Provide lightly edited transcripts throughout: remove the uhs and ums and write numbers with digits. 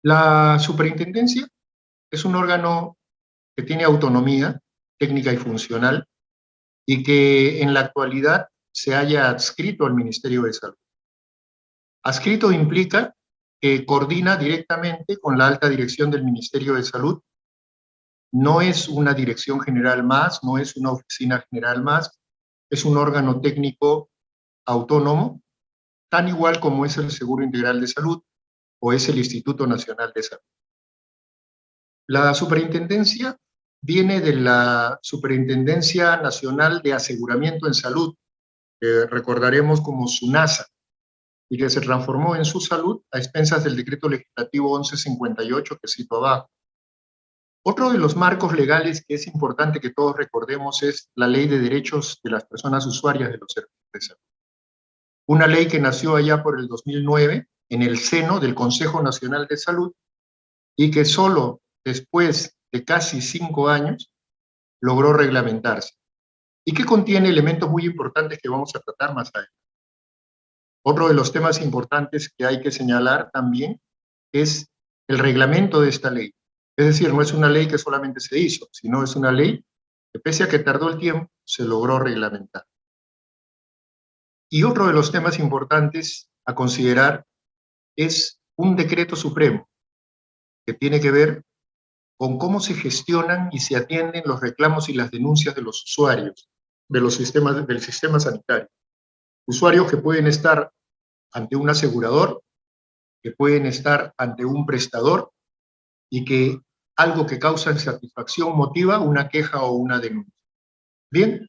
La superintendencia es un órgano que tiene autonomía técnica y funcional y que en la actualidad se haya adscrito al Ministerio de Salud. Adscrito implica que coordina directamente con la alta dirección del Ministerio de Salud. No es una dirección general más, no es una oficina general más, es un órgano técnico autónomo, tan igual como es el Seguro Integral de Salud o es el Instituto Nacional de Salud. La superintendencia viene de la Superintendencia Nacional de Aseguramiento en Salud, que recordaremos como SUNASA, y que se transformó en su salud a expensas del decreto legislativo 1158 que cito abajo. Otro de los marcos legales que es importante que todos recordemos es la Ley de Derechos de las Personas Usuarias de los Servicios de Salud. Una ley que nació allá por el 2009 en el seno del Consejo Nacional de Salud y que solo después de casi 5 años logró reglamentarse y que contiene elementos muy importantes que vamos a tratar más adelante. Otro de los temas importantes que hay que señalar también es el reglamento de esta ley. Es decir, no es una ley que solamente se hizo, sino es una ley que pese a que tardó el tiempo, se logró reglamentar. Y otro de los temas importantes a considerar es un decreto supremo que tiene que ver con cómo se gestionan y se atienden los reclamos y las denuncias de los usuarios del sistema sanitario. Usuarios que pueden estar ante un asegurador, que pueden estar ante un prestador y que algo que causa insatisfacción motiva una queja o una denuncia. Bien,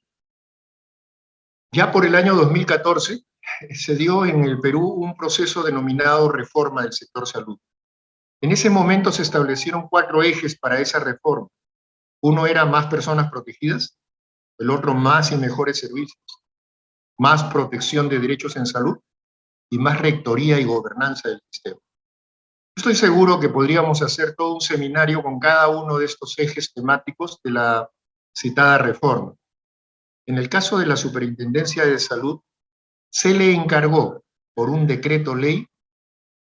ya por el año 2014 se dio en el Perú un proceso denominado reforma del sector salud. En ese momento se establecieron 4 ejes para esa reforma. Uno era más personas protegidas, el otro más y mejores servicios, más protección de derechos en salud y más rectoría y gobernanza del sistema. Estoy seguro que podríamos hacer todo un seminario con cada uno de estos ejes temáticos de la citada reforma. En el caso de la Superintendencia de Salud, se le encargó por un decreto ley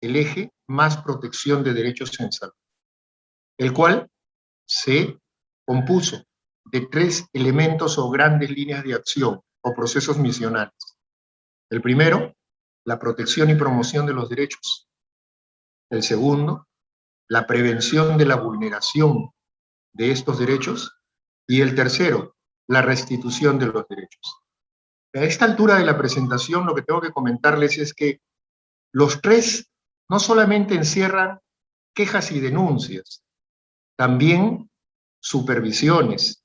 el eje más protección de derechos en salud, el cual se compuso de 3 elementos o grandes líneas de acción o procesos misionales. El primero, la protección y promoción de los derechos. El segundo, la prevención de la vulneración de estos derechos. Y el tercero, la restitución de los derechos. A esta altura de la presentación, lo que tengo que comentarles es que los 3 no solamente encierran quejas y denuncias, también supervisiones,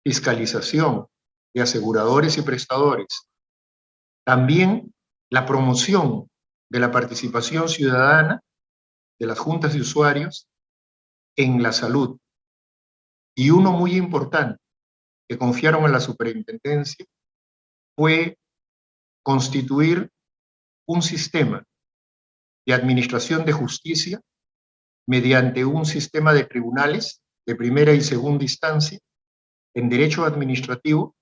fiscalización de aseguradores y prestadores, también la promoción de la participación ciudadana de las juntas de usuarios en la salud. Y uno muy importante que confiaron en la superintendencia fue constituir un sistema de administración de justicia mediante un sistema de tribunales de primera y segunda instancia en derecho administrativo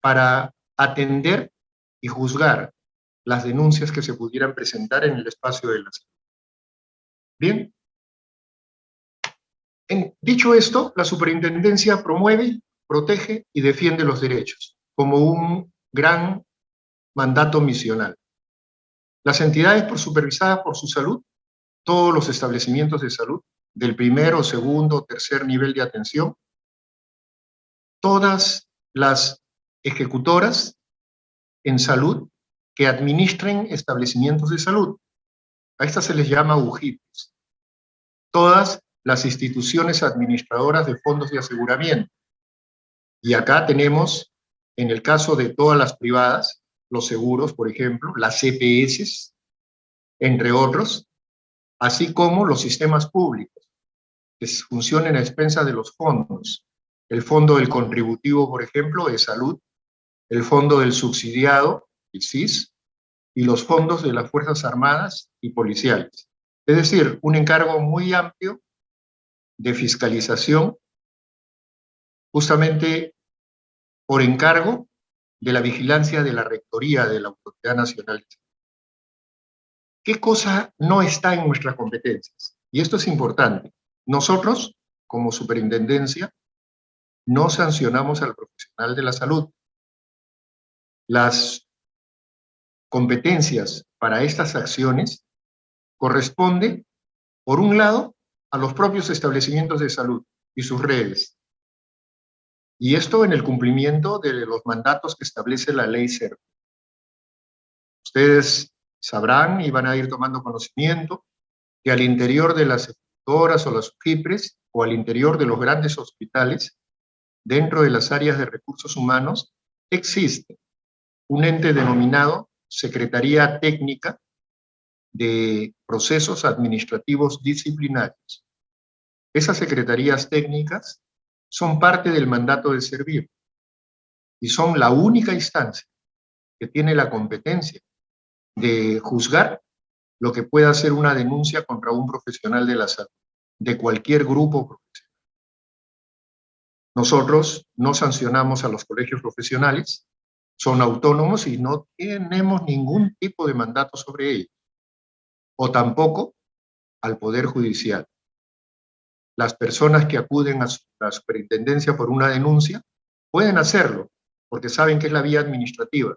para atender y juzgar las denuncias que se pudieran presentar en el espacio de la salud. Bien. Dicho esto, la superintendencia promueve, protege y defiende los derechos como un gran mandato misional. Las entidades supervisadas por su salud, todos los establecimientos de salud, del primero, segundo, tercer nivel de atención, todas las ejecutoras en salud que administren establecimientos de salud. A estas se les llama UJIPs. Todas las instituciones administradoras de fondos de aseguramiento. Y acá tenemos, en el caso de todas las privadas, los seguros, por ejemplo, las CPS, entre otros, así como los sistemas públicos, que funcionan a expensas de los fondos. El fondo del contributivo, por ejemplo, de salud, el fondo del subsidiado, el SIS, y los fondos de las Fuerzas Armadas y policiales. Es decir, un encargo muy amplio de fiscalización, justamente por encargo de la vigilancia de la Rectoría de la Autoridad Nacional. ¿Qué cosa no está en nuestras competencias? Y esto es importante. Nosotros, como superintendencia, no sancionamos al profesional de la salud. Las competencias para estas acciones corresponden, por un lado, a los propios establecimientos de salud y sus redes. Y esto en el cumplimiento de los mandatos que establece la ley CERP. Ustedes sabrán y van a ir tomando conocimiento que al interior de las ejecutoras o las UJIPRES o al interior de los grandes hospitales, dentro de las áreas de recursos humanos, existe un ente denominado Secretaría Técnica de Procesos Administrativos Disciplinarios. Esas secretarías técnicas son parte del mandato de servir y son la única instancia que tiene la competencia de juzgar lo que pueda ser una denuncia contra un profesional de la salud, de cualquier grupo profesional. Nosotros no sancionamos a los colegios profesionales, son autónomos y no tenemos ningún tipo de mandato sobre ellos, o tampoco al Poder Judicial. Las personas que acuden a la superintendencia por una denuncia pueden hacerlo, porque saben que es la vía administrativa,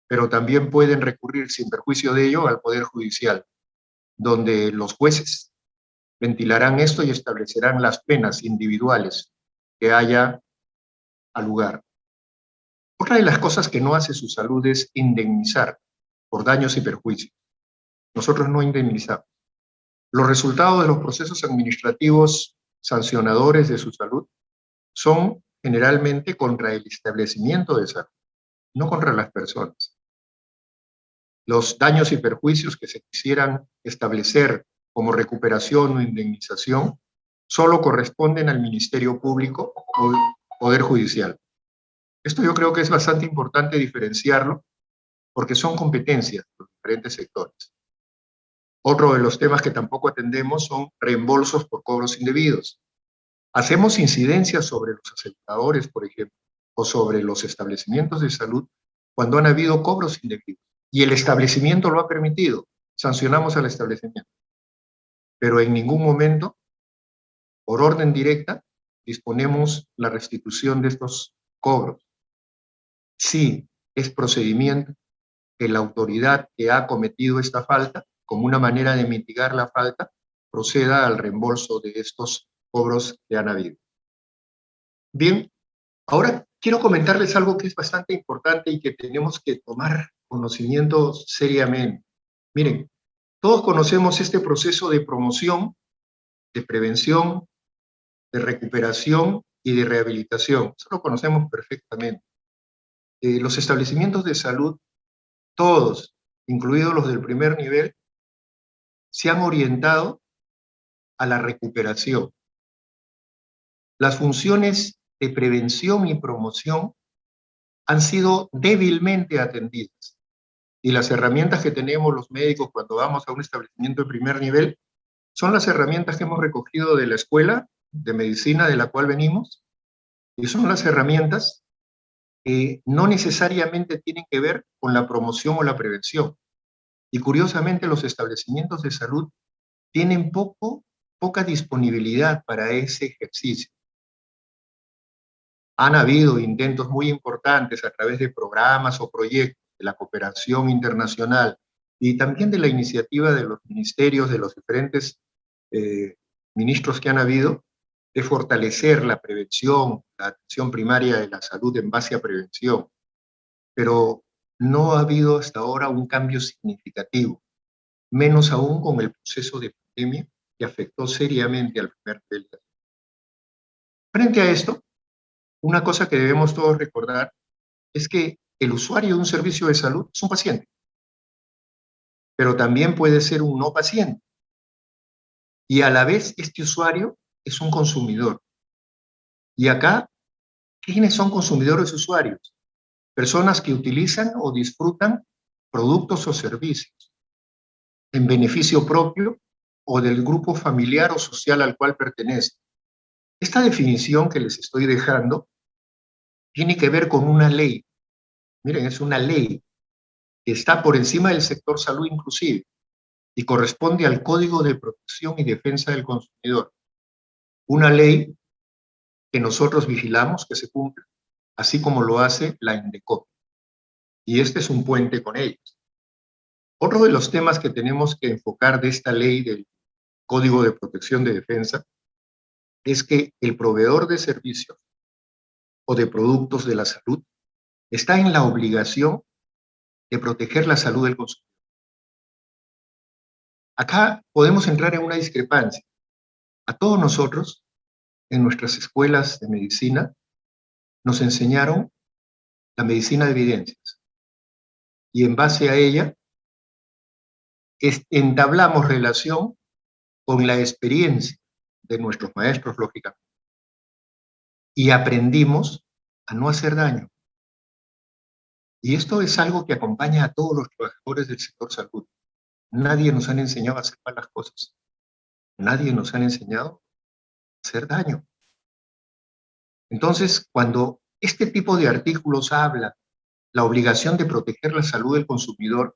pero también pueden recurrir sin perjuicio de ello al Poder Judicial, donde los jueces ventilarán esto y establecerán las penas individuales que haya al lugar. Otra de las cosas que no hace su salud es indemnizar por daños y perjuicios. Nosotros no indemnizamos. Los resultados de los procesos administrativos sancionadores de su salud son generalmente contra el establecimiento de salud, no contra las personas. Los daños y perjuicios que se quisieran establecer como recuperación o indemnización solo corresponden al Ministerio Público o Poder Judicial. Esto yo creo que es bastante importante diferenciarlo porque son competencias de los diferentes sectores. Otro de los temas que tampoco atendemos son reembolsos por cobros indebidos. Hacemos incidencias sobre los aseguradores, por ejemplo, o sobre los establecimientos de salud cuando han habido cobros indebidos y el establecimiento lo ha permitido. Sancionamos al establecimiento. Pero en ningún momento, por orden directa, disponemos la restitución de estos cobros. Sí, es procedimiento que la autoridad que ha cometido esta falta, como una manera de mitigar la falta, proceda al reembolso de estos cobros que han habido. Bien, ahora quiero comentarles algo que es bastante importante y que tenemos que tomar conocimiento seriamente. Miren, todos conocemos este proceso de promoción, de prevención, de recuperación y de rehabilitación. Eso lo conocemos perfectamente. Los establecimientos de salud, todos, incluidos los del primer nivel, se han orientado a la recuperación. Las funciones de prevención y promoción han sido débilmente atendidas. Y las herramientas que tenemos los médicos cuando vamos a un establecimiento de primer nivel son las herramientas que hemos recogido de la escuela de medicina de la cual venimos, y son las herramientas que no necesariamente tienen que ver con la promoción o la prevención. Y curiosamente los establecimientos de salud tienen poca disponibilidad para ese ejercicio. Han habido intentos muy importantes a través de programas o proyectos de la cooperación internacional y también de la iniciativa de los ministerios, de los diferentes ministros que han habido, de fortalecer la prevención, la atención primaria de la salud en base a prevención. Pero no ha habido hasta ahora un cambio significativo, menos aún con el proceso de pandemia que afectó seriamente al primer nivel. Frente a esto, una cosa que debemos todos recordar es que el usuario de un servicio de salud es un paciente, pero también puede ser un no paciente. Y a la vez este usuario es un consumidor. Y acá, ¿quiénes son consumidores usuarios? Personas que utilizan o disfrutan productos o servicios en beneficio propio o del grupo familiar o social al cual pertenece. Esta definición que les estoy dejando tiene que ver con una ley. Miren, es una ley que está por encima del sector salud inclusive, y corresponde al Código de Protección y Defensa del Consumidor, una ley que nosotros vigilamos que se cumpla, así como lo hace la INDECOP. Y este es un puente con ellos. Otro de los temas que tenemos que enfocar de esta ley del Código de Protección de Defensa es que el proveedor de servicios o de productos de la salud está en la obligación de proteger la salud del consumidor. Acá podemos entrar en una discrepancia. A todos nosotros, en nuestras escuelas de medicina, nos enseñaron la medicina de evidencias. Y en base a ella, entablamos relación con la experiencia de nuestros maestros, lógicamente. Y aprendimos a no hacer daño. Y esto es algo que acompaña a todos los trabajadores del sector salud. Nadie nos han enseñado a hacer malas cosas. Nadie nos han enseñado a hacer daño. Entonces, cuando este tipo de artículos habla la obligación de proteger la salud del consumidor,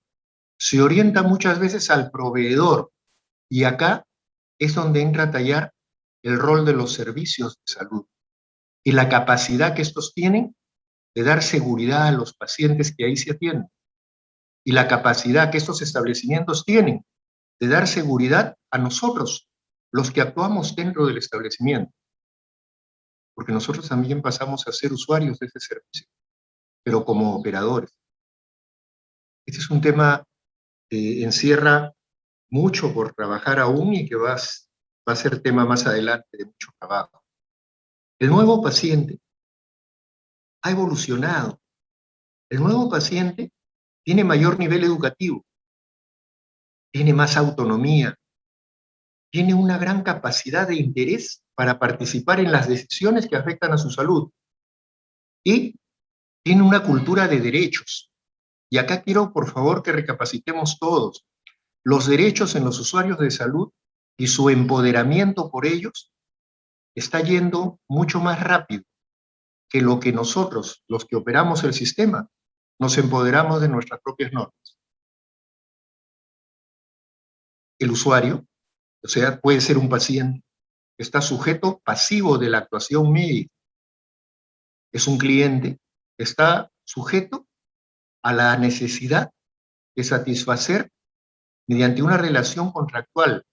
se orienta muchas veces al proveedor. Y acá es donde entra a tallar el rol de los servicios de salud y la capacidad que estos tienen de dar seguridad a los pacientes que ahí se atienden. Y la capacidad que estos establecimientos tienen de dar seguridad a nosotros, los que actuamos dentro del establecimiento. Porque nosotros también pasamos a ser usuarios de ese servicio, pero como operadores. Este es un tema que encierra mucho por trabajar aún y que va a ser tema más adelante de mucho trabajo. El nuevo paciente ha evolucionado. El nuevo paciente tiene mayor nivel educativo, tiene más autonomía, tiene una gran capacidad de interés para participar en las decisiones que afectan a su salud y tiene una cultura de derechos. Y acá quiero, por favor, que recapacitemos todos. Los derechos en los usuarios de salud y su empoderamiento por ellos está yendo mucho más rápido que lo que nosotros, los que operamos el sistema, nos empoderamos de nuestras propias normas. El usuario, o sea, puede ser un paciente, está sujeto pasivo de la actuación médica. Es un cliente, está sujeto a la necesidad de satisfacer mediante una relación contractual,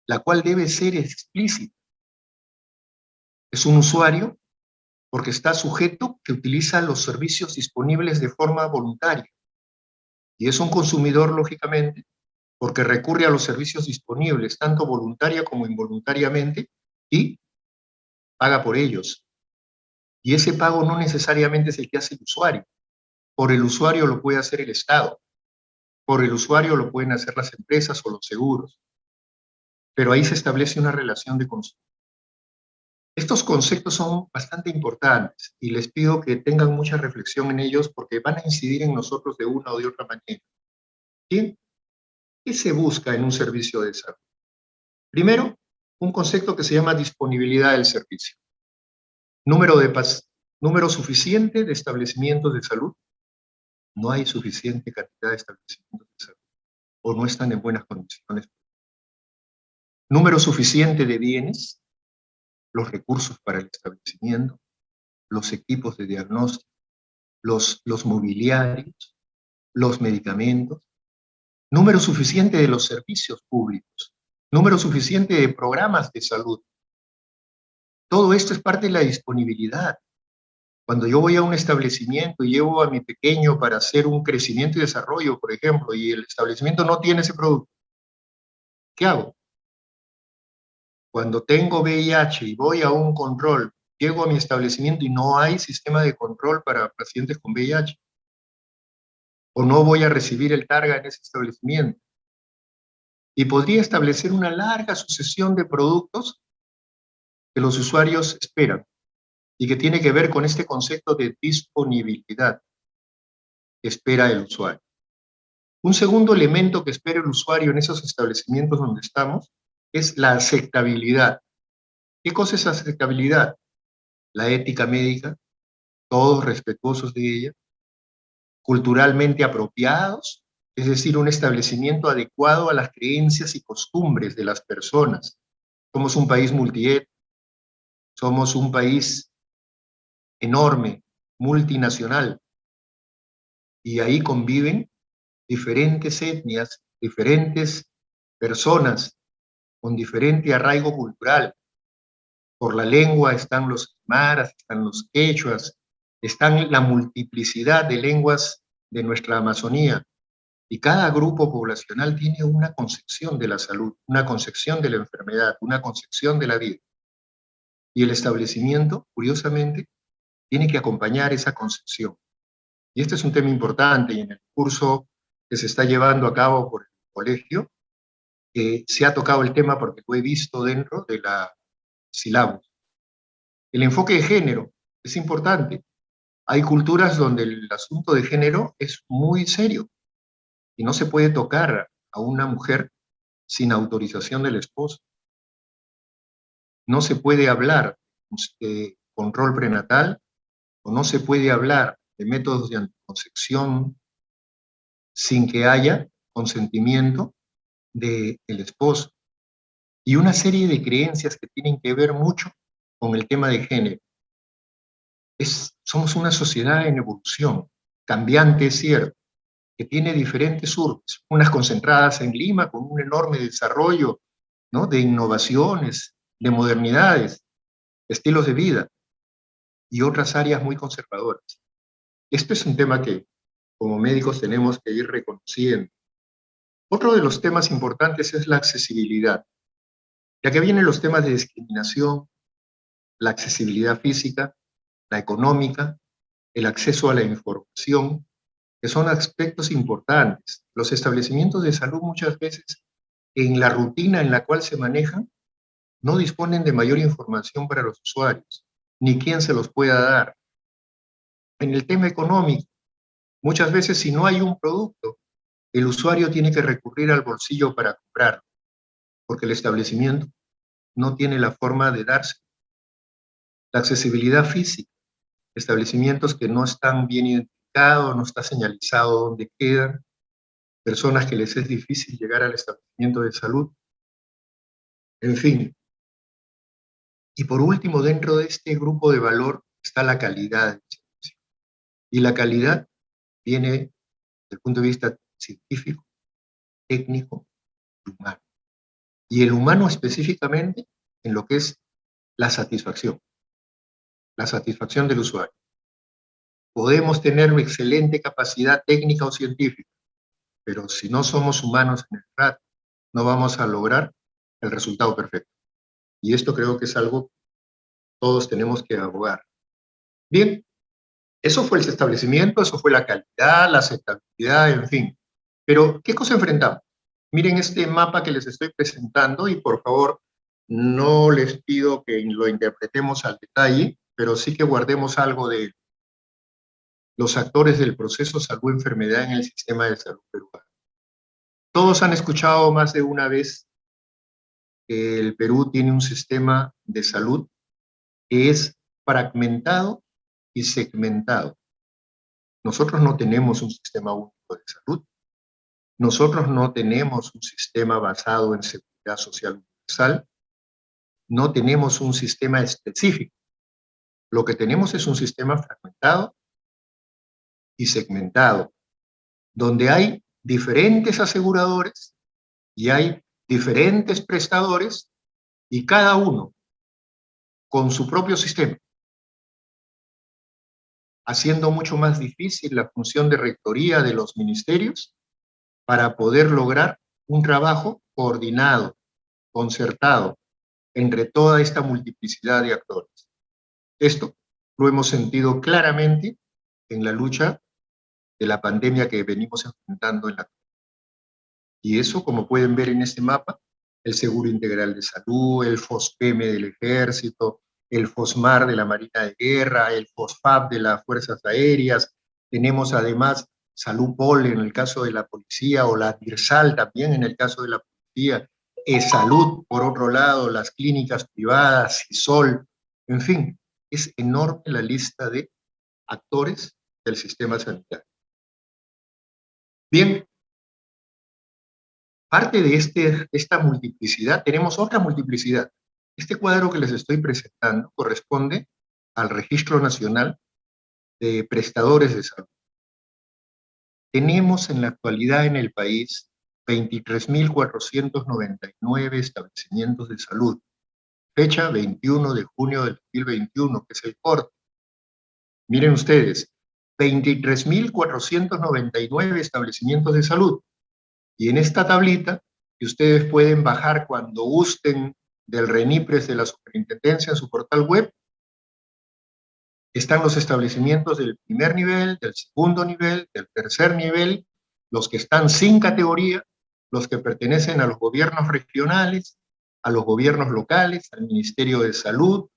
la cual debe ser explícita. Es un usuario porque está sujeto que utiliza los servicios disponibles de forma voluntaria. Y es un consumidor, lógicamente, porque recurre a los servicios disponibles, tanto voluntaria como involuntariamente, y paga por ellos. Y ese pago no necesariamente es el que hace el usuario. Por el usuario lo puede hacer el Estado. Por el usuario lo pueden hacer las empresas o los seguros. Pero ahí se establece una relación de consumo. Estos conceptos son bastante importantes y les pido que tengan mucha reflexión en ellos porque van a incidir en nosotros de una o de otra manera. Bien, ¿qué se busca en un servicio de salud? Primero, un concepto que se llama disponibilidad del servicio. Número suficiente de establecimientos de salud. No hay suficiente cantidad de establecimientos de salud o no están en buenas condiciones. Número suficiente de bienes, los recursos para el establecimiento, los equipos de diagnóstico, los mobiliarios, los medicamentos, número suficiente de los servicios públicos, número suficiente de programas de salud. Todo esto es parte de la disponibilidad. Cuando yo voy a un establecimiento y llevo a mi pequeño para hacer un crecimiento y desarrollo, por ejemplo, y el establecimiento no tiene ese producto, ¿qué hago? Cuando tengo VIH y voy a un control, llego a mi establecimiento y no hay sistema de control para pacientes con VIH, o no voy a recibir el targa en ese establecimiento. Y podría establecer una larga sucesión de productos que los usuarios esperan y que tiene que ver con este concepto de disponibilidad que espera el usuario. Un segundo elemento que espera el usuario en esos establecimientos donde estamos es la aceptabilidad. ¿Qué cosa es aceptabilidad? La ética médica, todos respetuosos de ella, culturalmente apropiados es decir, un establecimiento adecuado a las creencias y costumbres de las personas. Somos un país multiétnico, somos un país enorme, multinacional, y ahí conviven diferentes etnias, diferentes personas con diferente arraigo cultural. Por la lengua están los aymaras, están los quechuas, están la multiplicidad de lenguas de nuestra Amazonía. Y cada grupo poblacional tiene una concepción de la salud, una concepción de la enfermedad, una concepción de la vida. Y el establecimiento, curiosamente, tiene que acompañar esa concepción. Y este es un tema importante, y en el curso que se está llevando a cabo por el colegio, se ha tocado el tema porque lo he visto dentro de la sílabus. El enfoque de género es importante. Hay culturas donde el asunto de género es muy serio y no se puede tocar a una mujer sin autorización del esposo. No se puede hablar de control prenatal o no se puede hablar de métodos de anticoncepción sin que haya consentimiento del esposo. Y una serie de creencias que tienen que ver mucho con el tema de género. Somos una sociedad en evolución, cambiante, es cierto, que tiene diferentes urbes, unas concentradas en Lima con un enorme desarrollo, ¿no?, de innovaciones, de modernidades, estilos de vida, y otras áreas muy conservadoras. Esto es un tema que como médicos tenemos que ir reconociendo. Otro de los temas importantes es la accesibilidad. Ya que vienen los temas de discriminación, la accesibilidad física, la económica, el acceso a la información, que son aspectos importantes. Los establecimientos de salud muchas veces, en la rutina en la cual se manejan, no disponen de mayor información para los usuarios, ni quién se los pueda dar. En el tema económico, muchas veces si no hay un producto, el usuario tiene que recurrir al bolsillo para comprarlo, porque el establecimiento no tiene la forma de darse. La accesibilidad física, establecimientos que no están bien identificados, no está señalizado dónde quedan, personas que les es difícil llegar al establecimiento de salud, en fin. Y por último, dentro de este grupo de valor está la calidad del servicio. Y la calidad viene desde el punto de vista científico, técnico y humano. Y el humano específicamente en lo que es la satisfacción del usuario. Podemos tener una excelente capacidad técnica o científica, pero si no somos humanos en el trato, no vamos a lograr el resultado perfecto. Y esto creo que es algo que todos tenemos que abogar. Bien, eso fue el establecimiento, eso fue la calidad, la aceptabilidad, en fin. Pero, ¿qué cosa enfrentamos? Miren este mapa que les estoy presentando y por favor no les pido que lo interpretemos al detalle, pero sí que guardemos algo de los actores del proceso salud-enfermedad en el sistema de salud peruano. Todos han escuchado más de una vez que el Perú tiene un sistema de salud que es fragmentado y segmentado. Nosotros no tenemos un sistema único de salud, nosotros no tenemos un sistema basado en seguridad social universal, no tenemos un sistema específico. Lo que tenemos es un sistema fragmentado y segmentado, donde hay diferentes aseguradores y hay diferentes prestadores y cada uno con su propio sistema, haciendo mucho más difícil la función de rectoría de los ministerios para poder lograr un trabajo coordinado, concertado, entre toda esta multiplicidad de actores. Esto lo hemos sentido claramente en la lucha de la pandemia que venimos enfrentando en la actualidad. Y eso, como pueden ver en este mapa, el Seguro Integral de Salud, el FOSPEME del Ejército, el FOSMAR de la Marina de Guerra, el FOSFAP de las Fuerzas Aéreas. Tenemos además Salud-Pol en el caso de la policía, o la DIRSAL también en el caso de la policía, Salud, por otro lado, las clínicas privadas, CISOL, en fin, es enorme la lista de actores del sistema sanitario. Bien, Parte de esta multiplicidad, tenemos otra multiplicidad. Este cuadro que les estoy presentando corresponde al Registro Nacional de Prestadores de Salud. Tenemos en la actualidad en el país 23.499 establecimientos de salud. Fecha 21 de junio del 2021, que es el corte. Miren ustedes, 23.499 establecimientos de salud. Y en esta tablita, que ustedes pueden bajar cuando gusten del RENIPRES de la Superintendencia en su portal web, están los establecimientos del primer nivel, del segundo nivel, del tercer nivel, los que están sin categoría, los que pertenecen a los gobiernos regionales, a los gobiernos locales, al Ministerio de Salud,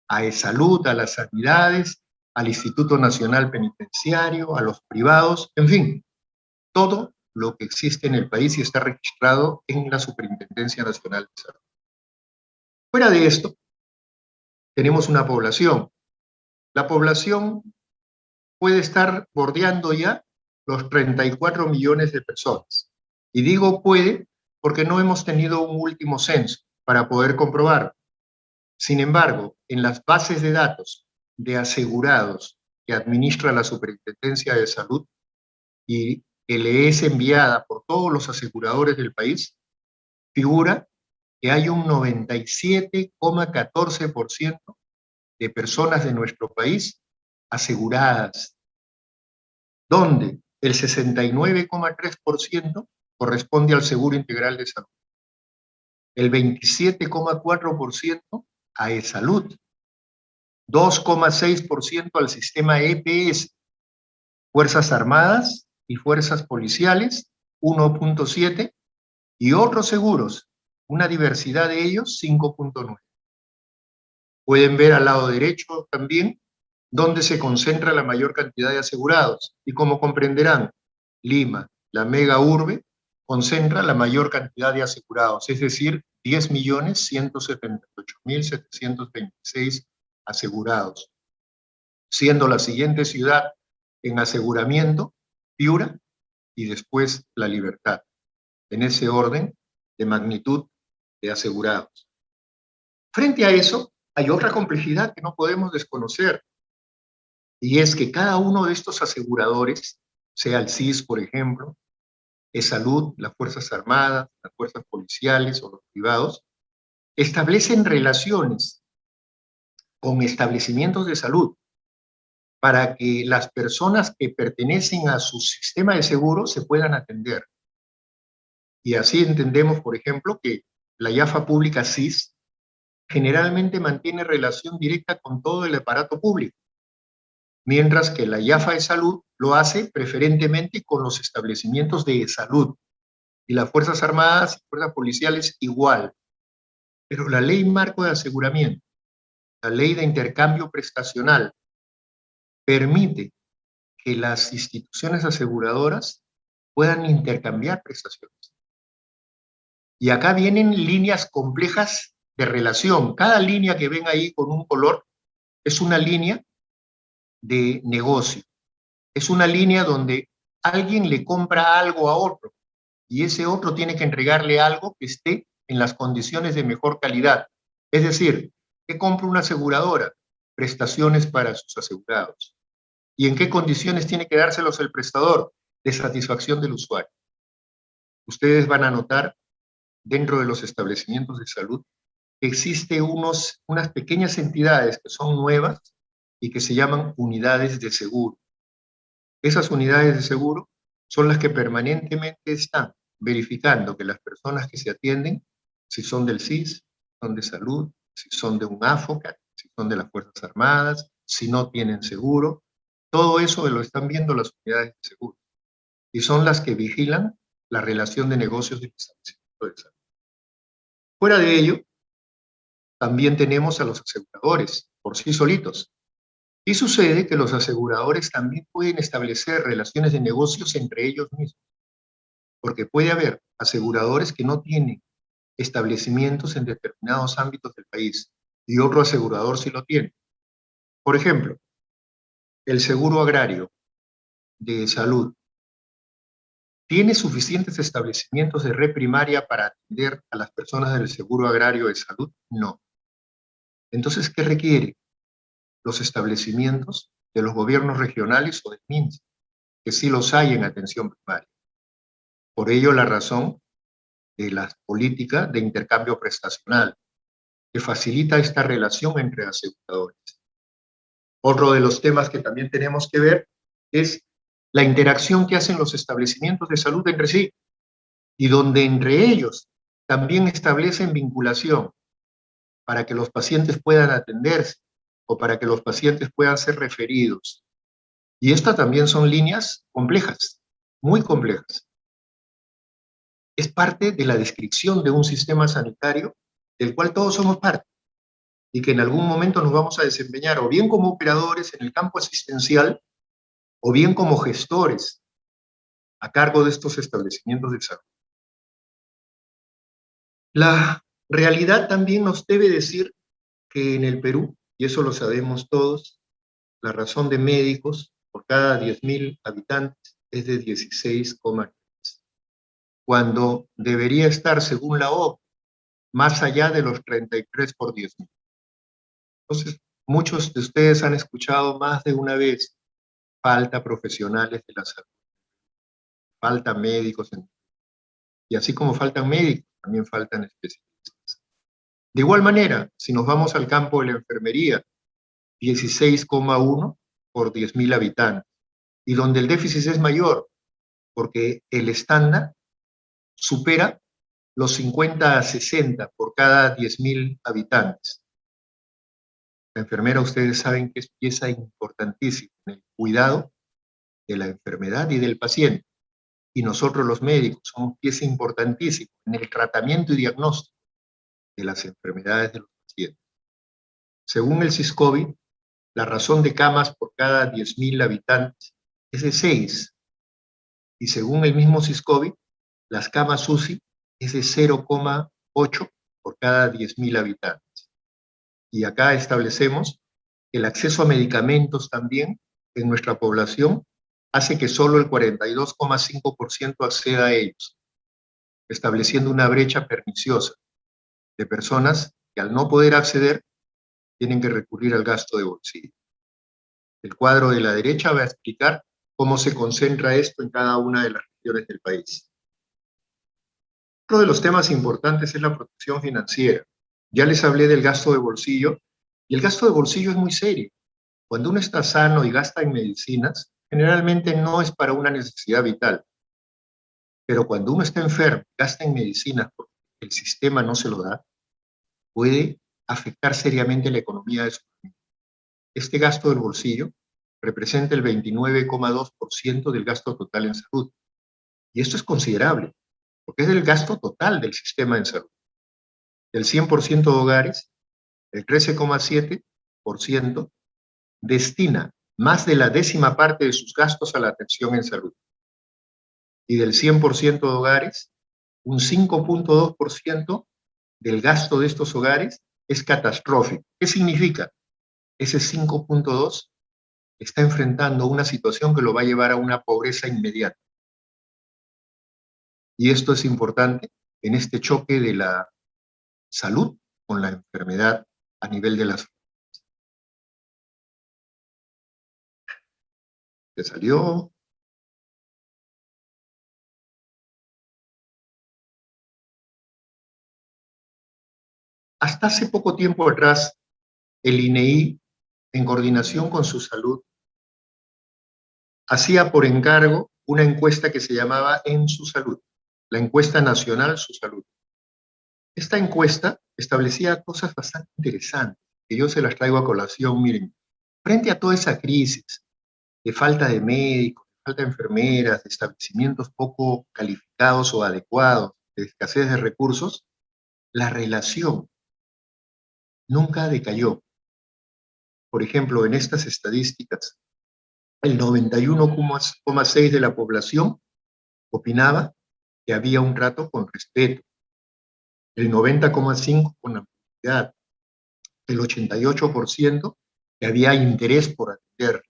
a eSalud, a las sanidades, al Instituto Nacional Penitenciario, a los privados, en fin, todo lo que existe en el país y está registrado en la Superintendencia Nacional de Salud. Fuera de esto, tenemos una población. La población puede estar bordeando ya los 34 millones de personas. Y digo puede porque no hemos tenido un último censo para poder comprobar. Sin embargo, en las bases de datos de asegurados que administra la Superintendencia de Salud y que le es enviada por todos los aseguradores del país, figura que hay un 97,14% de personas de nuestro país aseguradas, donde el 69,3% corresponde al Seguro Integral de Salud, el 27,4% a eSalud, 2,6% al sistema EPS, Fuerzas Armadas y Fuerzas Policiales, 1,7%, y otros seguros, una diversidad de ellos, 5,9%. Pueden ver al lado derecho también dónde se concentra la mayor cantidad de asegurados. Y como comprenderán, Lima, la mega urbe, concentra la mayor cantidad de asegurados, es decir, 10.178.726 asegurados, siendo la siguiente ciudad en aseguramiento Piura y después La Libertad, en ese orden de magnitud de asegurados. Frente a eso, hay otra complejidad que no podemos desconocer, y es que cada uno de estos aseguradores, sea el CIS, por ejemplo, eSalud, las Fuerzas Armadas, las Fuerzas Policiales o los privados, establecen relaciones con establecimientos de salud para que las personas que pertenecen a su sistema de seguro se puedan atender. Y así entendemos, por ejemplo, que la IAFA pública CIS generalmente mantiene relación directa con todo el aparato público, mientras que la IAFA de Salud lo hace preferentemente con los establecimientos de salud, y las Fuerzas Armadas y Fuerzas Policiales igual. Pero la Ley Marco de Aseguramiento, la Ley de Intercambio Prestacional, permite que las instituciones aseguradoras puedan intercambiar prestaciones. Y acá vienen líneas complejas de relación. Cada línea que ven ahí con un color es una línea de negocio. Es una línea donde alguien le compra algo a otro y ese otro tiene que entregarle algo que esté en las condiciones de mejor calidad. Es decir, ¿qué compra una aseguradora? Prestaciones para sus asegurados. ¿Y en qué condiciones tiene que dárselos el prestador? De satisfacción del usuario. Ustedes van a notar dentro de los establecimientos de salud que existen unas pequeñas entidades que son nuevas y que se llaman unidades de seguro. Esas unidades de seguro son las que permanentemente están verificando que las personas que se atienden, si son del CIS, son de salud, si son de un AFOCA, si son de las Fuerzas Armadas, si no tienen seguro, todo eso lo están viendo las unidades de seguro. Y son las que vigilan la relación de negocios del establecimiento de salud. Fuera de ello, también tenemos a los aseguradores por sí solitos. Y sucede que los aseguradores también pueden establecer relaciones de negocios entre ellos mismos, porque puede haber aseguradores que no tienen establecimientos en determinados ámbitos del país y otro asegurador sí lo tiene. Por ejemplo, el seguro agrario de salud ¿Tiene suficientes establecimientos de red primaria para atender a las personas del Seguro Agrario de Salud? No. Entonces, ¿qué requiere? Los establecimientos de los gobiernos regionales o del MINSA, que sí los hay en atención primaria. Por ello, la razón de la política de intercambio prestacional, que facilita esta relación entre aseguradores. Otro de los temas que también tenemos que ver es la interacción que hacen los establecimientos de salud entre sí, y donde entre ellos también establecen vinculación para que los pacientes puedan atenderse o para que los pacientes puedan ser referidos. Y estas también son líneas complejas, muy complejas. Es parte de la descripción de un sistema sanitario del cual todos somos parte y que en algún momento nos vamos a desempeñar o bien como operadores en el campo asistencial o bien como gestores a cargo de estos establecimientos de salud. La realidad también nos debe decir que en el Perú, y eso lo sabemos todos, la razón de médicos por cada 10.000 habitantes es de 16,3, cuando debería estar, según la OMS, más allá de los 33 por 10.000. Entonces, muchos de ustedes han escuchado más de una vez, falta profesionales de la salud, falta médicos, y así como faltan médicos, también faltan especialistas. De igual manera, si nos vamos al campo de la enfermería, 16,1 por 10.000 habitantes, y donde el déficit es mayor, porque el estándar supera los 50 a 60 por cada 10.000 habitantes. La enfermera, ustedes saben que es pieza importantísima en el cuidado de la enfermedad y del paciente. Y nosotros los médicos somos pieza importantísima en el tratamiento y diagnóstico de las enfermedades de los pacientes. Según el SISCOBI, la razón de camas por cada 10.000 habitantes es de 6. Y según el mismo SISCOBI, las camas UCI es de 0,8 por cada 10.000 habitantes. Y acá establecemos que el acceso a medicamentos también en nuestra población hace que solo el 42,5% acceda a ellos, estableciendo una brecha perniciosa de personas que al no poder acceder tienen que recurrir al gasto de bolsillo. El cuadro de la derecha va a explicar cómo se concentra esto en cada una de las regiones del país. Otro de los temas importantes es la protección financiera. Ya les hablé del gasto de bolsillo, y el gasto de bolsillo es muy serio. Cuando uno está sano y gasta en medicinas, generalmente no es para una necesidad vital. Pero cuando uno está enfermo, gasta en medicinas porque el sistema no se lo da, puede afectar seriamente la economía de su familia. Este gasto del bolsillo representa el 29,2% del gasto total en salud. Y esto es considerable, porque es el gasto total del sistema en salud. Del 100% de hogares, el 13,7% destina más de la 10ª parte de sus gastos a la atención en salud. Y del 100% de hogares, un 5,2% del gasto de estos hogares es catastrófico. ¿Qué significa? Ese 5,2 está enfrentando una situación que lo va a llevar a una pobreza inmediata. Y esto es importante en este choque de la salud con la enfermedad a nivel de las... ¿Te salió? Hasta hace poco tiempo atrás, el INEI, en coordinación con su salud, hacía por encargo una encuesta que se llamaba En su Salud, la encuesta nacional Su Salud. Esta encuesta establecía cosas bastante interesantes, que yo se las traigo a colación. Miren, frente a toda esa crisis de falta de médicos, de falta de enfermeras, de establecimientos poco calificados o adecuados, de escasez de recursos, la relación nunca decayó. Por ejemplo, en estas estadísticas, el 91,6% de la población opinaba que había un trato con respeto, el 90,5% con amabilidad, el 88% que había interés por atender,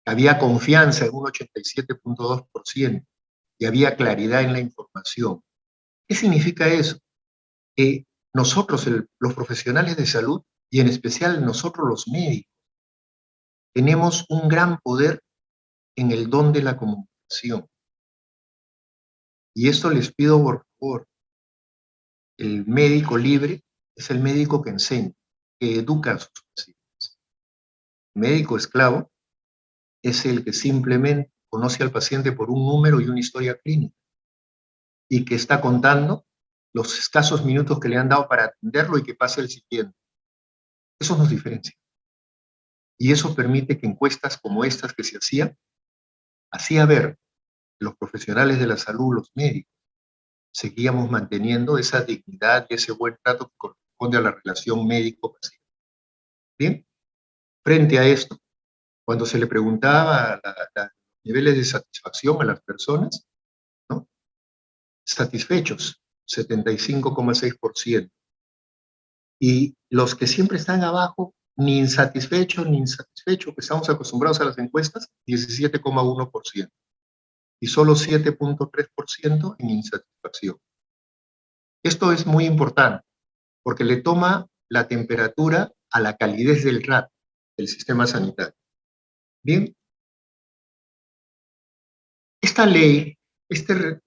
que había confianza en un 87,2%, y había claridad en la información. ¿Qué significa eso? Que nosotros, los profesionales de salud, y en especial nosotros los médicos, tenemos un gran poder en el don de la comunicación. Y esto les pido por favor, el médico libre es el médico que enseña, que educa a sus pacientes. El médico esclavo es el que simplemente conoce al paciente por un número y una historia clínica, y que está contando los escasos minutos que le han dado para atenderlo y que pase el siguiente. Eso nos diferencia. Y eso permite que encuestas como estas que se hacía ver que los profesionales de la salud, los médicos, seguíamos manteniendo esa dignidad y ese buen trato que corresponde a la relación médico-paciente. Bien, frente a esto, cuando se le preguntaba los niveles de satisfacción a las personas, ¿no? Satisfechos, 75,6%. Y los que siempre están abajo, ni insatisfechos ni insatisfechos, que estamos acostumbrados a las encuestas, 17,1%. Y solo 7,3% en insatisfacción. Esto es muy importante, porque le toma la temperatura a la calidez del RAT, del sistema sanitario. Bien, esta ley,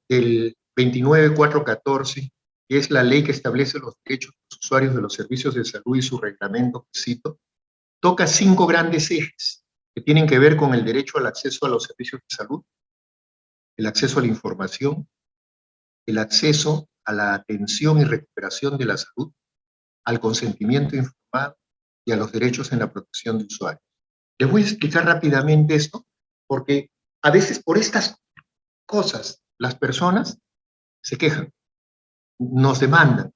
del 29414, que es la ley que establece los derechos de los usuarios de los servicios de salud y su reglamento, que cito, toca 5 grandes ejes que tienen que ver con el derecho al acceso a los servicios de salud, el acceso a la información, el acceso a la atención y recuperación de la salud, al consentimiento informado y a los derechos en la protección de usuarios. Les voy a explicar rápidamente esto, porque a veces por estas cosas las personas se quejan, nos demandan,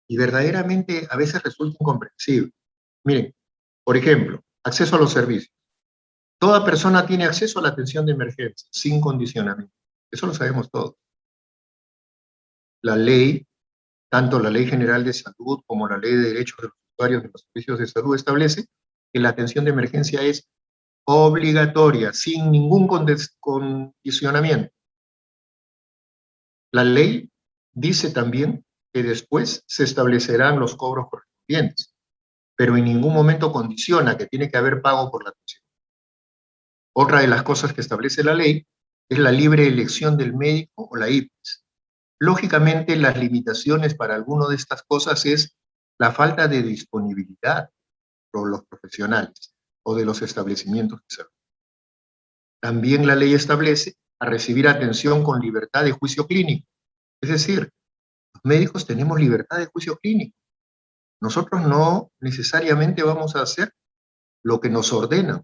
y verdaderamente a veces resulta incomprensible. Miren, por ejemplo, acceso a los servicios. Toda persona tiene acceso a la atención de emergencia, sin condicionamiento. Eso lo sabemos todos. La ley, tanto la Ley General de Salud como la Ley de Derechos de los Usuarios de los Servicios de Salud establece que la atención de emergencia es obligatoria, sin ningún condicionamiento. La ley dice también que después se establecerán los cobros correspondientes, pero en ningún momento condiciona que tiene que haber pago por la atención. Otra de las cosas que establece la ley es la libre elección del médico o la IPES. Lógicamente, las limitaciones para alguna de estas cosas es la falta de disponibilidad por los profesionales o de los establecimientos de salud. También la ley establece a recibir atención con libertad de juicio clínico. Es decir, los médicos tenemos libertad de juicio clínico. Nosotros no necesariamente vamos a hacer lo que nos ordenan.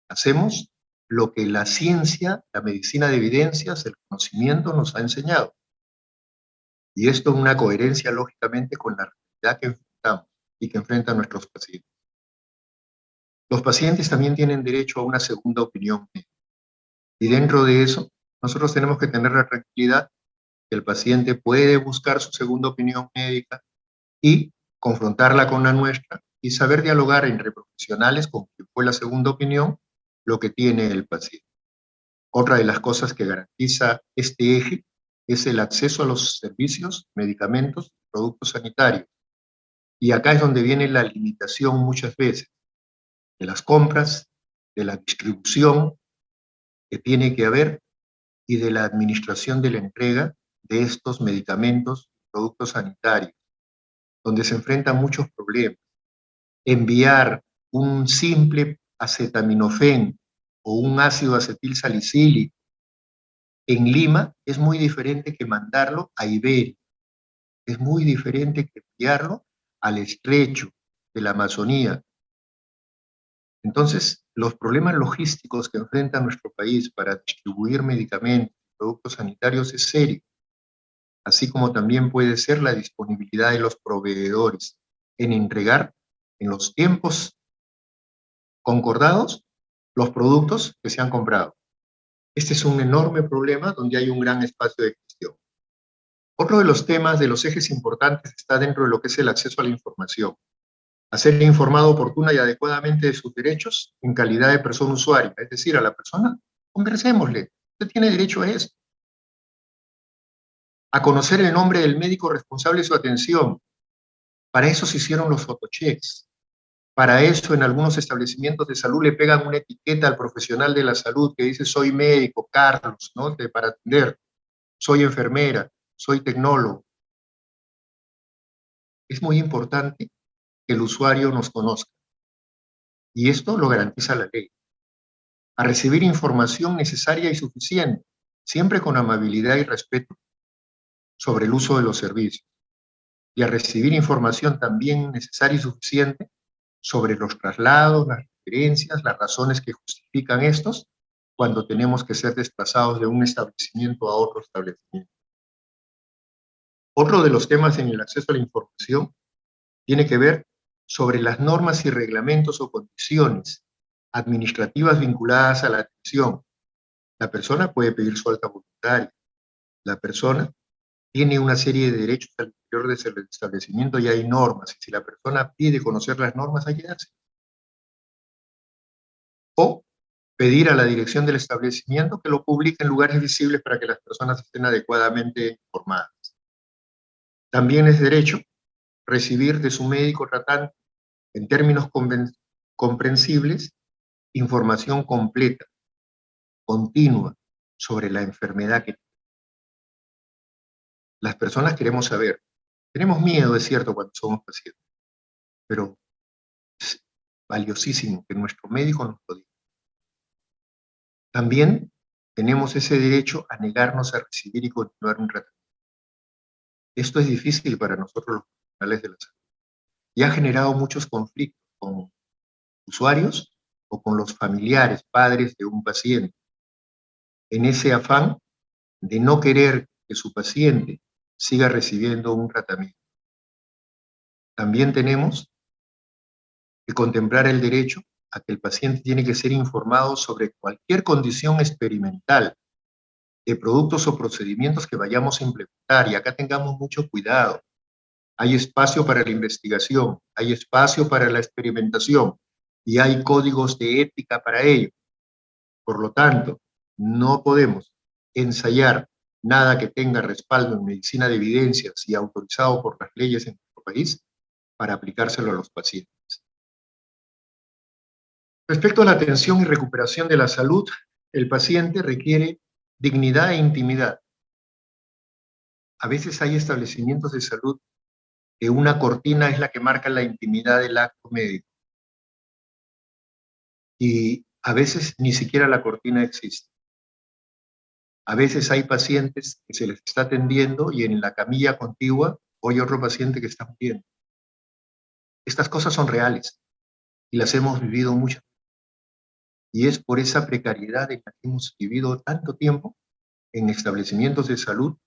Hacemos lo que la ciencia, la medicina de evidencias, el conocimiento nos ha enseñado. Y esto en una coherencia, lógicamente, con la realidad que enfrentamos y que enfrentan nuestros pacientes. Los pacientes también tienen derecho a una segunda opinión médica. Y dentro de eso, nosotros tenemos que tener la tranquilidad que el paciente puede buscar su segunda opinión médica y confrontarla con la nuestra y saber dialogar entre profesionales con quien fue la segunda opinión lo que tiene el paciente. Otra de las cosas que garantiza este eje es el acceso a los servicios, medicamentos, productos sanitarios. Y acá es donde viene la limitación muchas veces de las compras, de la distribución que tiene que haber y de la administración de la entrega de estos medicamentos, productos sanitarios, donde se enfrentan muchos problemas. Enviar un simple acetaminofén o un ácido acetil salicílico en Lima es muy diferente que mandarlo a Iberia. Es muy diferente que enviarlo al estrecho de la Amazonía. Entonces, los problemas logísticos que enfrenta nuestro país para distribuir medicamentos y productos sanitarios es serio, así como también puede ser la disponibilidad de los proveedores en entregar en los tiempos concordados los productos que se han comprado. Este es un enorme problema donde hay un gran espacio de gestión. Otro de los temas, de los ejes importantes, está dentro de lo que es el acceso a la información. A ser informado oportuna y adecuadamente de sus derechos en calidad de persona usuaria, es decir, a la persona, conversémosle, usted tiene derecho a esto, a conocer el nombre del médico responsable de su atención. Para eso se hicieron los photochecks. Para eso en algunos establecimientos de salud le pegan una etiqueta al profesional de la salud que dice soy médico, Carlos, ¿no? Para atender, soy enfermera, soy tecnólogo. Es muy importante que el usuario nos conozca. Y esto lo garantiza la ley. A recibir información necesaria y suficiente, siempre con amabilidad y respeto sobre el uso de los servicios. Y a recibir información también necesaria y suficiente sobre los traslados, las referencias, las razones que justifican estos cuando tenemos que ser desplazados de un establecimiento a otro establecimiento. Otro de los temas en el acceso a la información tiene que ver sobre las normas y reglamentos o condiciones administrativas vinculadas a la atención. La persona puede pedir su alta voluntaria. La persona tiene una serie de derechos al interior del establecimiento y hay normas. Y si la persona pide conocer las normas, hay que darse. O pedir a la dirección del establecimiento que lo publique en lugares visibles para que las personas estén adecuadamente informadas. También es derecho recibir de su médico tratante, en términos comprensibles, información completa, continua, sobre la enfermedad que las personas queremos saber. Tenemos miedo, es cierto, cuando somos pacientes, pero es valiosísimo que nuestro médico nos lo diga. También tenemos ese derecho a negarnos a recibir y continuar un tratamiento. Esto es difícil para nosotros los profesionales de la salud y ha generado muchos conflictos con usuarios o con los familiares, padres de un paciente, en ese afán de no querer que su paciente siga recibiendo un tratamiento. También tenemos que contemplar el derecho a que el paciente tiene que ser informado sobre cualquier condición experimental de productos o procedimientos que vayamos a implementar, y acá tengamos mucho cuidado. Hay espacio para la investigación, hay espacio para la experimentación, y hay códigos de ética para ello. Por lo tanto, no podemos ensayar nada que tenga respaldo en medicina de evidencias y autorizado por las leyes en nuestro país para aplicárselo a los pacientes. Respecto a la atención y recuperación de la salud, el paciente requiere dignidad e intimidad. A veces hay establecimientos de salud que una cortina es la que marca la intimidad del acto médico. Y a veces ni siquiera la cortina existe. A veces hay pacientes que se les está atendiendo y en la camilla contigua hay otro paciente que está muriendo. Estas cosas son reales y las hemos vivido mucho. Y es por esa precariedad en la que hemos vivido tanto tiempo en establecimientos de salud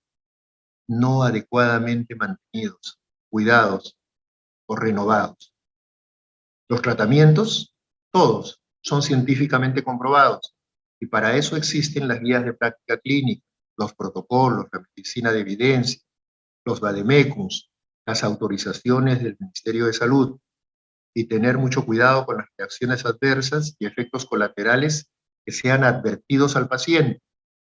no adecuadamente mantenidos, cuidados o renovados. Los tratamientos, todos, son científicamente comprobados y para eso existen las guías de práctica clínica, los protocolos, la medicina de evidencia, los vademecums, las autorizaciones del Ministerio de Salud, y tener mucho cuidado con las reacciones adversas y efectos colaterales que sean advertidos al paciente.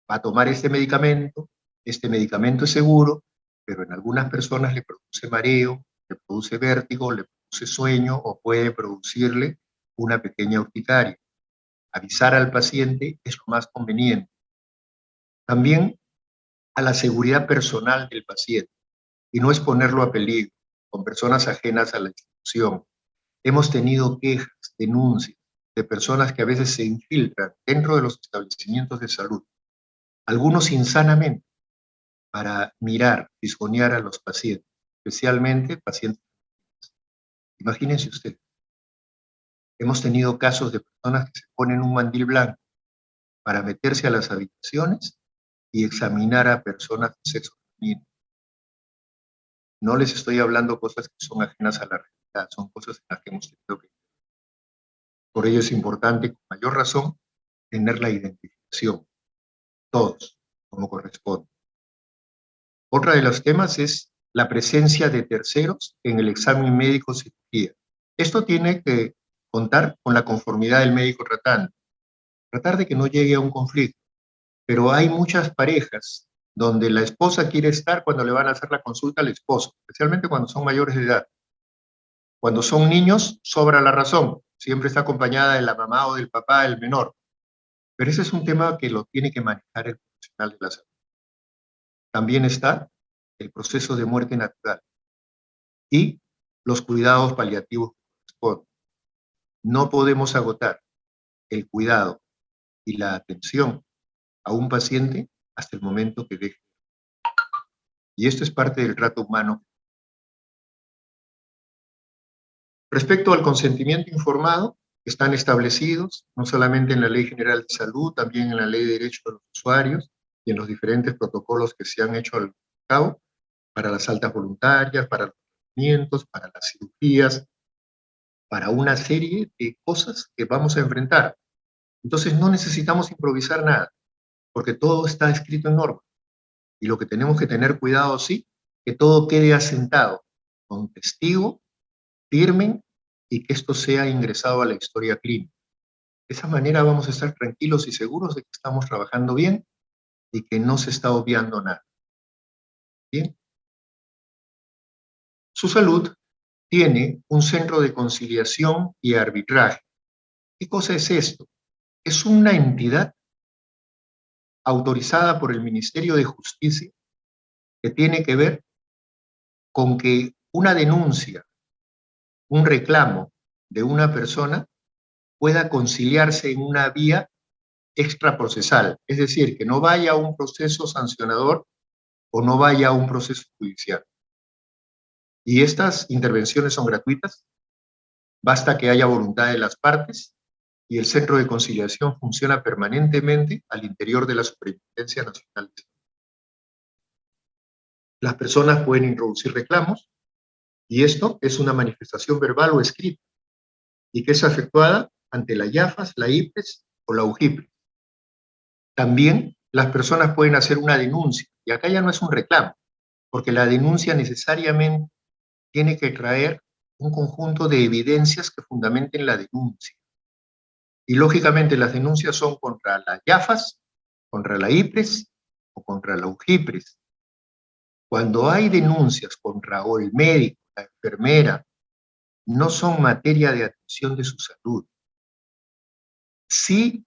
Va a tomar este medicamento es seguro, pero en algunas personas le produce mareo, le produce vértigo, le produce sueño o puede producirle una pequeña urticaria. Avisar al paciente es lo más conveniente. También a la seguridad personal del paciente y no exponerlo a peligro con personas ajenas a la institución. Hemos tenido quejas, denuncias de personas que a veces se infiltran dentro de los establecimientos de salud, algunos insanamente, para mirar, fisgonear a los pacientes, especialmente pacientes. Imagínense ustedes, hemos tenido casos de personas que se ponen un mandil blanco para meterse a las habitaciones y examinar a personas de sexo femenino. No les estoy hablando cosas que son ajenas a la realidad, son cosas en las que hemos tenido que... Por ello es importante, con mayor razón, tener la identificación, todos, como corresponde. Otra de los temas es la presencia de terceros en el examen médico cirugía. Esto tiene que contar con la conformidad del médico tratante, tratar de que no llegue a un conflicto, pero hay muchas parejas donde la esposa quiere estar cuando le van a hacer la consulta al esposo, especialmente cuando son mayores de edad. Cuando son niños, sobra la razón, siempre está acompañada de la mamá o del papá, el menor. Pero ese es un tema que lo tiene que manejar el profesional de la salud. También está el proceso de muerte natural y los cuidados paliativos que corresponden. No podemos agotar el cuidado y la atención a un paciente hasta el momento que deje. Y esto es parte del trato humano. Respecto al consentimiento informado, están establecidos no solamente en la Ley General de Salud, también en la Ley de Derechos de los Usuarios y en los diferentes protocolos que se han hecho al cabo para las altas voluntarias, para los tratamientos, para las cirugías, para una serie de cosas que vamos a enfrentar. Entonces no necesitamos improvisar nada, porque todo está escrito en norma. Y lo que tenemos que tener cuidado, sí, que todo quede asentado con testigo, firmen, y que esto sea ingresado a la historia clínica. De esa manera vamos a estar tranquilos y seguros de que estamos trabajando bien y que no se está obviando nada. Bien. Su salud tiene un centro de conciliación y arbitraje. ¿Qué cosa es esto? Es una entidad autorizada por el Ministerio de Justicia que tiene que ver con que una denuncia, un reclamo de una persona pueda conciliarse en una vía extraprocesal, es decir, que no vaya a un proceso sancionador o no vaya a un proceso judicial. Y estas intervenciones son gratuitas, basta que haya voluntad de las partes, y el Centro de Conciliación funciona permanentemente al interior de la Superintendencia Nacional de Salud. Las personas pueden introducir reclamos, y esto es una manifestación verbal o escrita, y que es efectuada ante la IAFAS, la IPES o la UJIPRES. También las personas pueden hacer una denuncia, y acá ya no es un reclamo, porque la denuncia necesariamente tiene que traer un conjunto de evidencias que fundamenten la denuncia. Y lógicamente las denuncias son contra la IAFAS, contra la IPRES o contra la UJIPRES. Cuando hay denuncias contra o el médico, la enfermera, no son materia de atención de su salud. Si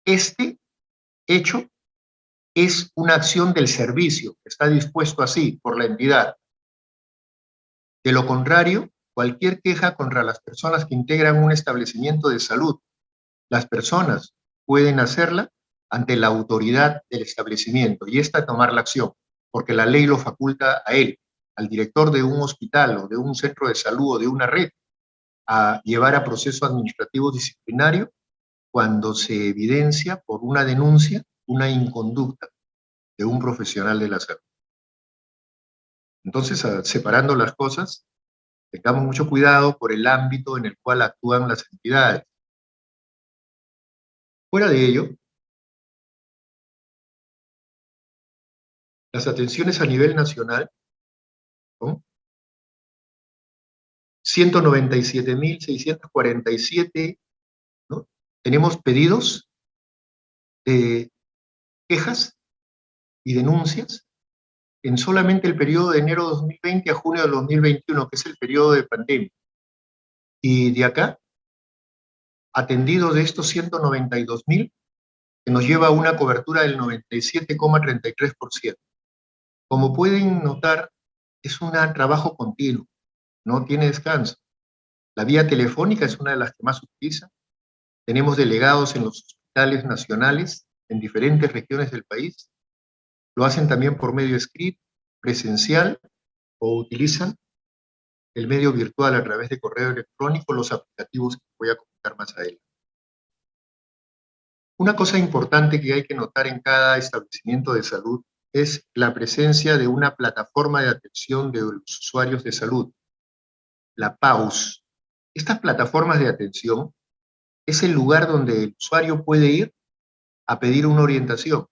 este hecho es una acción del servicio, que está dispuesto así por la entidad. De lo contrario, cualquier queja contra las personas que integran un establecimiento de salud, las personas pueden hacerla ante la autoridad del establecimiento y esta tomar la acción, porque la ley lo faculta a él, al director de un hospital o de un centro de salud o de una red, a llevar a proceso administrativo disciplinario cuando se evidencia por una denuncia una inconducta de un profesional de la salud. Entonces, separando las cosas, tengamos mucho cuidado por el ámbito en el cual actúan las entidades. Fuera de ello, las atenciones a nivel nacional son 197.647, ¿no? Tenemos pedidos de quejas y denuncias en solamente el periodo de enero de 2020 a junio de 2021, que es el periodo de pandemia. Y de acá, atendidos de estos 192.000, que nos lleva a una cobertura del 97,33%. Como pueden notar, es un trabajo continuo, no tiene descanso. La vía telefónica es una de las que más se utiliza. Tenemos delegados en los hospitales nacionales en diferentes regiones del país. Lo hacen también por medio escrito, presencial, o utilizan el medio virtual a través de correo electrónico, los aplicativos que voy a comentar más adelante. Una cosa importante que hay que notar en cada establecimiento de salud es la presencia de una plataforma de atención de los usuarios de salud, la PAUS. Estas plataformas de atención es el lugar donde el usuario puede ir a pedir una orientación,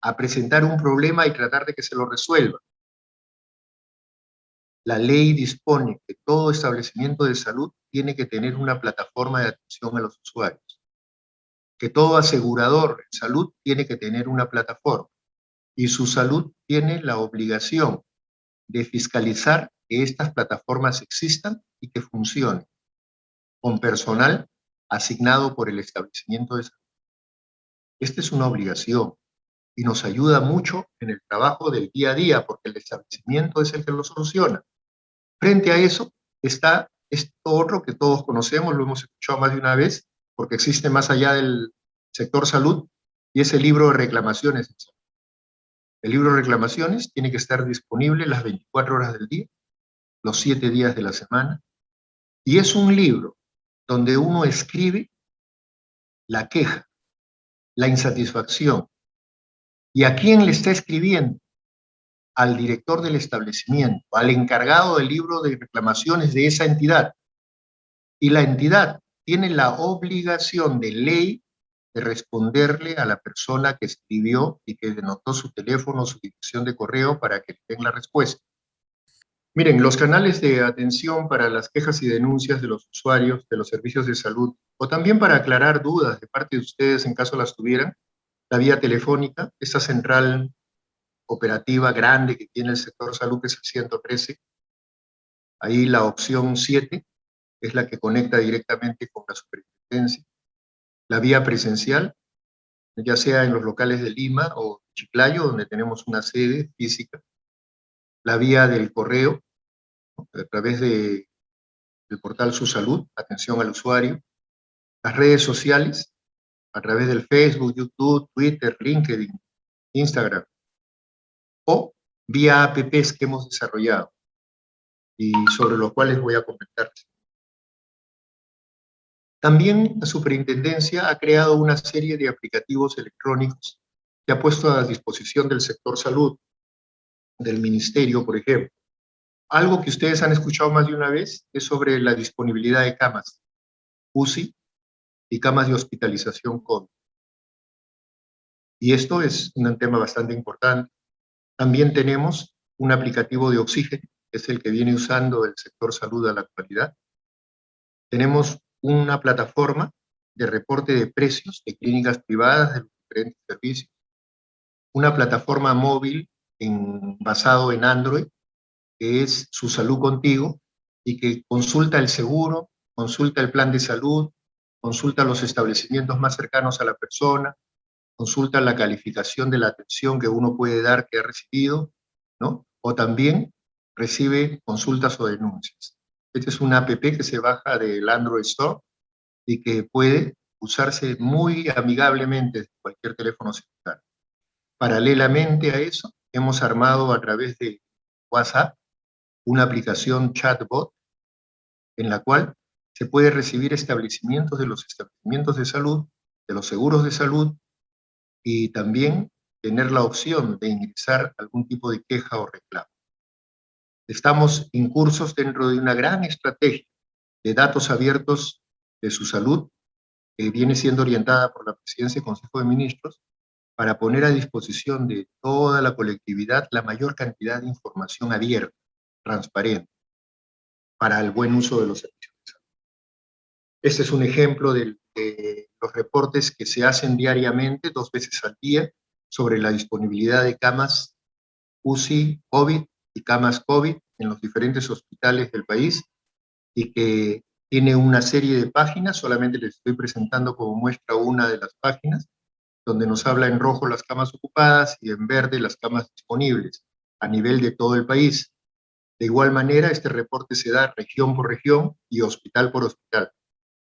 a presentar un problema y tratar de que se lo resuelva. La ley dispone que todo establecimiento de salud tiene que tener una plataforma de atención a los usuarios, que todo asegurador en salud tiene que tener una plataforma. y su salud tiene la obligación de fiscalizar que estas plataformas existan y que funcionen, con personal asignado por el establecimiento de salud. Esta es una obligación y nos ayuda mucho en el trabajo del día a día, porque el establecimiento es el que lo soluciona. Frente a eso está esto otro que todos conocemos, lo hemos escuchado más de una vez, porque existe más allá del sector salud, y es el libro de reclamaciones. El libro de reclamaciones tiene que estar disponible las 24 horas del día, los 7 días de la semana, y es un libro donde uno escribe la queja, la insatisfacción, y a quién le está escribiendo: al director del establecimiento, al encargado del libro de reclamaciones de esa entidad. Y la entidad tiene la obligación de ley de responderle a la persona que escribió y que denotó su teléfono, su dirección de correo para que tenga la respuesta. Miren, los canales de atención para las quejas y denuncias de los usuarios de los servicios de salud, o también para aclarar dudas de parte de ustedes en caso las tuvieran, la vía telefónica, esa central operativa grande que tiene el sector salud, que es el 113, ahí la opción 7 es la que conecta directamente con la superintendencia. La vía presencial, ya sea en los locales de Lima o Chiclayo, donde tenemos una sede física. La vía del correo, a través del portal Su Salud, atención al usuario. Las redes sociales, a través del Facebook, YouTube, Twitter, LinkedIn, Instagram. O vía apps que hemos desarrollado y sobre los cuales voy a comentar. También la superintendencia ha creado una serie de aplicativos electrónicos que ha puesto a disposición del sector salud, del ministerio, por ejemplo. Algo que ustedes han escuchado más de una vez es sobre la disponibilidad de camas UCI y camas de hospitalización COVID. Y esto es un tema bastante importante. También tenemos un aplicativo de oxígeno, que es el que viene usando el sector salud a la actualidad. Tenemos una plataforma de reporte de precios de clínicas privadas de los diferentes servicios. Una plataforma móvil basado en Android, que es Su Salud Contigo, y que consulta el seguro, consulta el plan de salud, consulta los establecimientos más cercanos a la persona, consulta la calificación de la atención que uno puede dar, que ha recibido, ¿no? O también recibe consultas o denuncias. Esta es una app que se baja del Android Store y que puede usarse muy amigablemente desde cualquier teléfono celular. Paralelamente a eso, hemos armado a través de WhatsApp una aplicación chatbot en la cual se puede recibir establecimientos de los establecimientos de salud, de los seguros de salud, y también tener la opción de ingresar algún tipo de queja o reclamo. Estamos incursos dentro de una gran estrategia de datos abiertos de su salud, que viene siendo orientada por la Presidencia y Consejo de Ministros, para poner a disposición de toda la colectividad la mayor cantidad de información abierta, transparente, para el buen uso de los servicios de salud. Este es un ejemplo de los reportes que se hacen diariamente, 2 veces al día, sobre la disponibilidad de camas UCI COVID y camas COVID en los diferentes hospitales del país, y que tiene una serie de páginas. Solamente les estoy presentando como muestra una de las páginas, donde nos habla en rojo las camas ocupadas y en verde las camas disponibles a nivel de todo el país. De igual manera, este reporte se da región por región y hospital por hospital.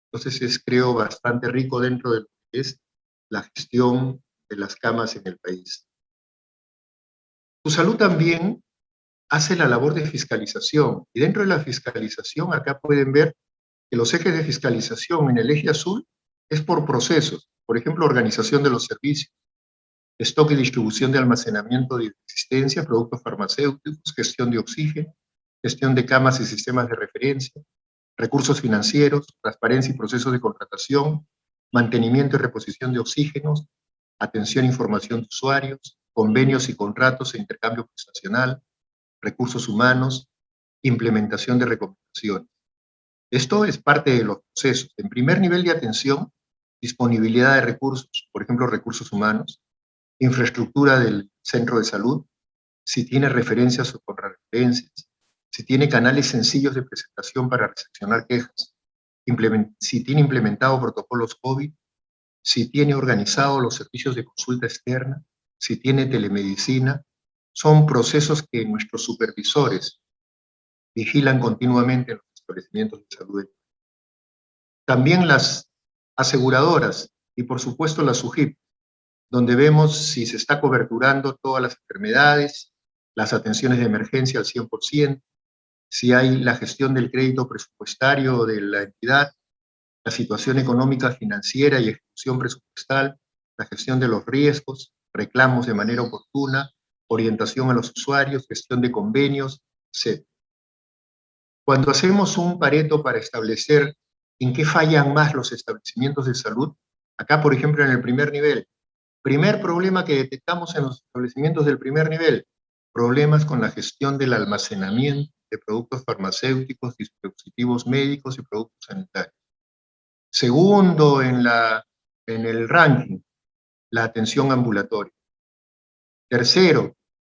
Entonces es, creo, bastante rico dentro de lo que es la gestión de las camas en el país. Su Salud también hace la labor de fiscalización, y dentro de la fiscalización acá pueden ver que los ejes de fiscalización en el eje azul es por procesos. Por ejemplo, organización de los servicios, stock y distribución de almacenamiento de existencia, productos farmacéuticos, gestión de oxígeno, gestión de camas y sistemas de referencia, recursos financieros, transparencia y procesos de contratación, mantenimiento y reposición de oxígenos, atención e información de usuarios, convenios y contratos e intercambio prestacional, recursos humanos, implementación de recomendaciones. Esto es parte de los procesos. En primer nivel de atención, disponibilidad de recursos, por ejemplo, recursos humanos, infraestructura del centro de salud, si tiene referencias o contrarreferencias, si tiene canales sencillos de presentación para recepcionar quejas, si tiene implementado protocolos COVID, si tiene organizado los servicios de consulta externa, si tiene telemedicina. Son procesos que nuestros supervisores vigilan continuamente en los establecimientos de salud. También las aseguradoras y por supuesto la SUGIP, donde vemos si se está coberturando todas las enfermedades, las atenciones de emergencia al 100%, si hay la gestión del crédito presupuestario de la entidad, la situación económica, financiera y ejecución presupuestal, la gestión de los riesgos, reclamos de manera oportuna, orientación a los usuarios, gestión de convenios, etc. Cuando hacemos un Pareto para establecer en qué fallan más los establecimientos de salud, acá por ejemplo en el primer nivel, primer problema que detectamos en los establecimientos del primer nivel, problemas con la gestión del almacenamiento de productos farmacéuticos, dispositivos médicos y productos sanitarios. Segundo en el ranking, la atención ambulatoria. Tercero,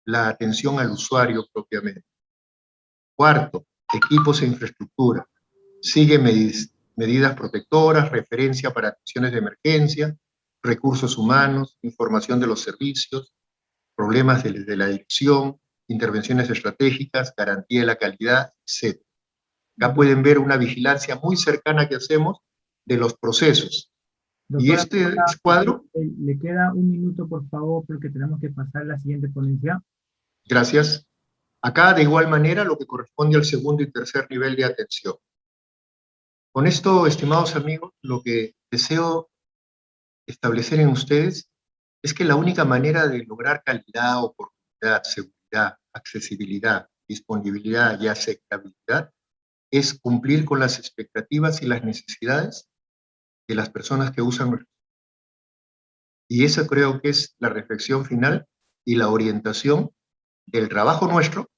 la atención al usuario propiamente. Cuarto, equipos e infraestructura. Sigue medidas protectoras, referencia para acciones de emergencia, recursos humanos, información de los servicios, problemas de la dirección, intervenciones estratégicas, garantía de la calidad, etc. Acá pueden ver una vigilancia muy cercana que hacemos de los procesos. Y Doctora, este cuadro, le queda un minuto, por favor, porque tenemos que pasar a la siguiente ponencia. gracias. Acá, de igual manera, lo que corresponde al segundo y tercer nivel de atención. Con esto, estimados amigos, lo que deseo establecer en ustedes es que la única manera de lograr calidad, oportunidad, seguridad, accesibilidad, disponibilidad y aceptabilidad es cumplir con las expectativas y las necesidades de las personas que usan nuestro. Y esa creo que es la reflexión final y la orientación del trabajo nuestro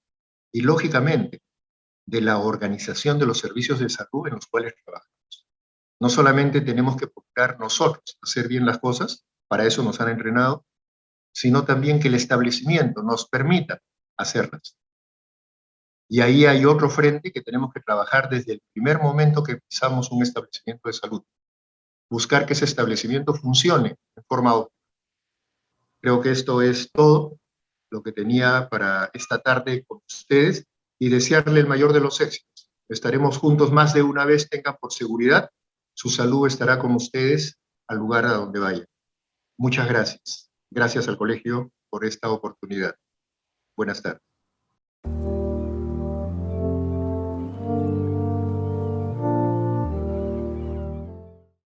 y, lógicamente, de la organización de los servicios de salud en los cuales trabajamos. No solamente tenemos que procurar nosotros hacer bien las cosas, para eso nos han entrenado, sino también que el establecimiento nos permita hacerlas. Y ahí hay otro frente que tenemos que trabajar desde el primer momento que pisamos un establecimiento de salud. Buscar que ese establecimiento funcione de forma óptima. Creo que esto es todo lo que tenía para esta tarde con ustedes y desearle el mayor de los éxitos. Estaremos juntos más de una vez, tengan por seguridad. Su salud estará con ustedes al lugar a donde vayan. Muchas gracias. Gracias al colegio por esta oportunidad. Buenas tardes.